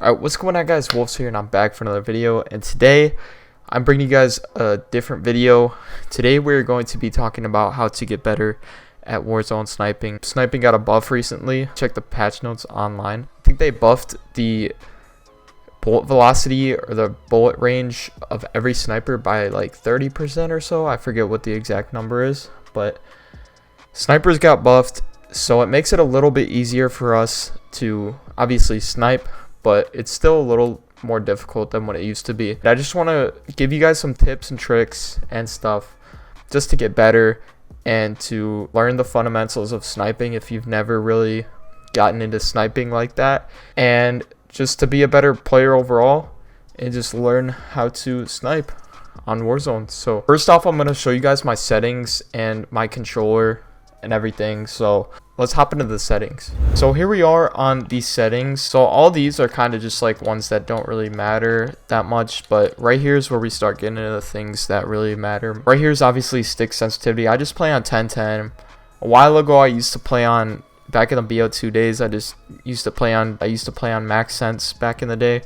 Alright, what's going on, guys? Wolfz here, and I'm back for another video. And today, I'm bringing you guys a different video. Today, we're going to be talking about how to get better at Warzone sniping. Sniping got a buff recently. Check the patch notes online. I think they buffed the bullet velocity or the bullet range of every sniper by like 30% or so. I forget what the exact number is, but snipers got buffed, so it makes it a little bit easier for us to obviously snipe, but it's still a little more difficult than what it used to be. I just want to give you guys some tips and tricks and stuff just to get better and to learn the fundamentals of sniping if you've never really gotten into sniping like that, and just to be a better player overall and just learn how to snipe on Warzone. So first off, I'm going to show you guys my settings and my controller and everything. So let's hop into the settings. So here we are on these settings. So all these are kind of just like ones that don't really matter that much, but right here is where we start getting into the things that really matter. Right here is obviously stick sensitivity. I just play on 1010. A while ago, I used to play on, back in the BO2 days, I used to play on max sense back in the day,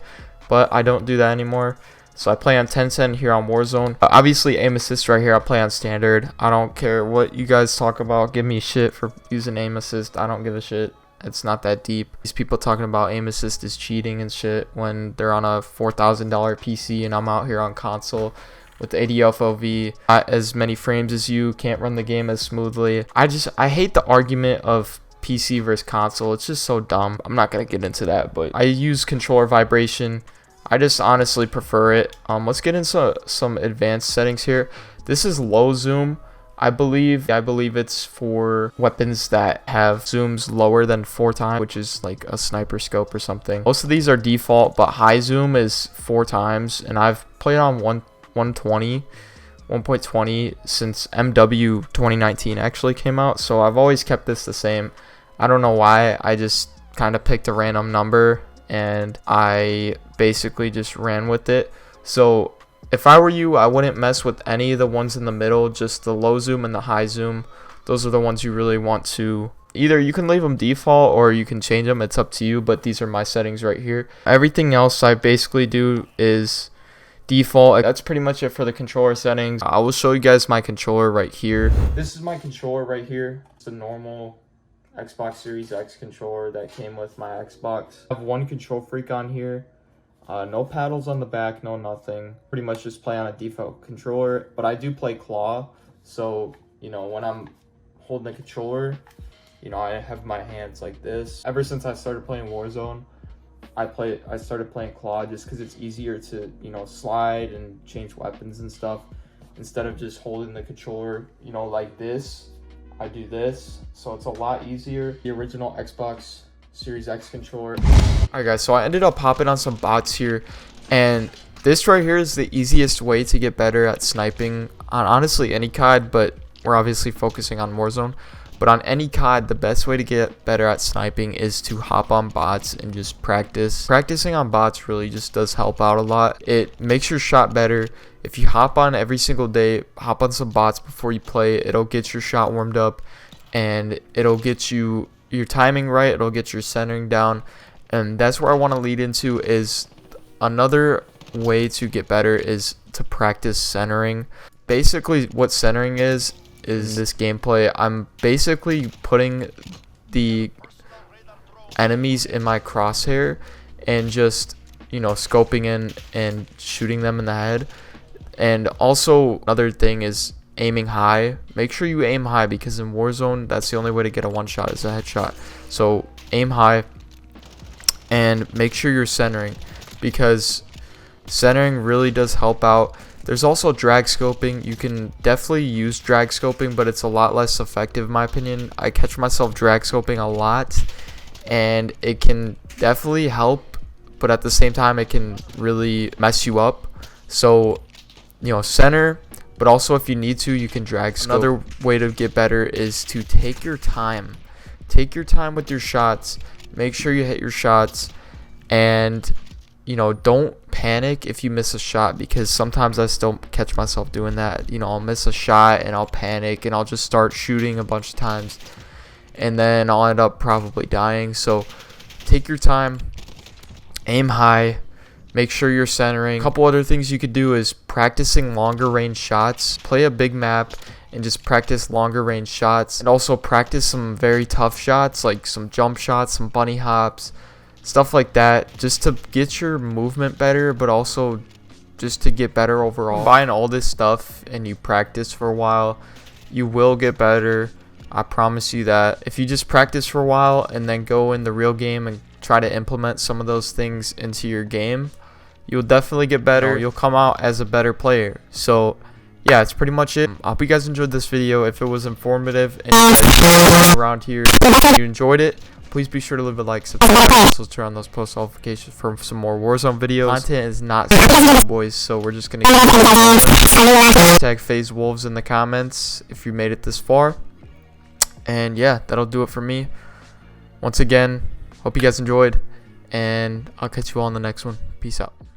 but I don't do that anymore. So I play on 1010 here on Warzone. Obviously aim assist right here, I play on standard. I don't care what you guys talk about. Give me shit for using aim assist. I don't give a shit. It's not that deep. These people talking about aim assist is cheating and shit when they're on a $4,000 PC and I'm out here on console with 80 FOV, not as many frames as you, can't run the game as smoothly. I hate the argument of PC versus console. It's just so dumb. I'm not gonna get into that, but I use controller vibration. I just honestly prefer it. Let's get into some advanced settings here. This is low zoom. I believe it's for weapons that have zooms lower than 4 times, which is like a sniper scope or something. Most of these are default, but high zoom is 4 times, and I've played on 1.20 since MW 2019 actually came out, so I've always kept this the same. I don't know why. I just kind of picked a random number and I basically just ran with it. So if I were you, I wouldn't mess with any of the ones in the middle, just the low zoom and the high zoom. Those are the ones you really want to, either you can leave them default or you can change them, it's up to you, but these are my settings right here. Everything else I basically do is default. That's pretty much it for the controller settings. I will show you guys my controller right here. This is my controller right here. It's a normal Xbox Series X controller that came with my Xbox. I have one control freak on here. No paddles on the back, no nothing. Pretty much just play on a default controller, but I do play claw. So, you know, when I'm holding the controller, you know, I have my hands like this. Ever since I started playing Warzone, I started playing claw just because it's easier to, you know, slide and change weapons and stuff instead of just holding the controller, you know, like this. I do this, so it's a lot easier. The original Xbox Series X controller. Alright guys, so I ended up hopping on some bots here, and this right here is the easiest way to get better at sniping on honestly any COD, but we're obviously focusing on Warzone. But on any COD, the best way to get better at sniping is to hop on bots and just practice. Practicing on bots really just does help out a lot. It makes your shot better. If you hop on every single day, hop on some bots before you play, it'll get your shot warmed up and it'll get you your timing right, it'll get your centering down. And that's where I want to lead into is another way to get better is to practice centering. Basically what centering is this gameplay, I'm basically putting the enemies in my crosshair and just, you know, scoping in and shooting them in the head. And also another thing is aiming high. Make sure you aim high because in Warzone, that's the only way to get a one shot is a headshot. So aim high and make sure you're centering because centering really does help out. There's also drag scoping. You can definitely use drag scoping, but it's a lot less effective in my opinion. I catch myself drag scoping a lot and it can definitely help, but at the same time it can really mess you up. So, you know, center, but also if you need to, you can drag scope. Another way to get better is to take your time. Take your time with your shots. Make sure you hit your shots, and you know, don't panic if you miss a shot, because sometimes I still catch myself doing that. You know, I'll miss a shot and I'll panic and I'll just start shooting a bunch of times and then I'll end up probably dying. So take your time aim high, make sure you're centering. A couple other things you could do is practicing longer range shots. Play a big map and just practice longer range shots, and also practice some very tough shots, like some jump shots, some bunny hops, stuff like that, just to get your movement better, but also just to get better overall. Combine all this stuff and you practice for a while, you will get better. I promise you that. If you just practice for a while and then go in the real game and try to implement some of those things into your game, you'll definitely get better. You'll come out as a better player. So yeah, that's pretty much it. I hope you guys enjoyed this video. If it was informative and around here, if you enjoyed it, please be sure to leave a like, subscribe, also turn on those post notifications for some more Warzone videos. Content is not sponsored, boys, so we're just gonna tag phase Wolfz in the comments if you made it this far. And yeah, that'll do it for me. Once again, hope you guys enjoyed, and I'll catch you all in the next one. Peace out.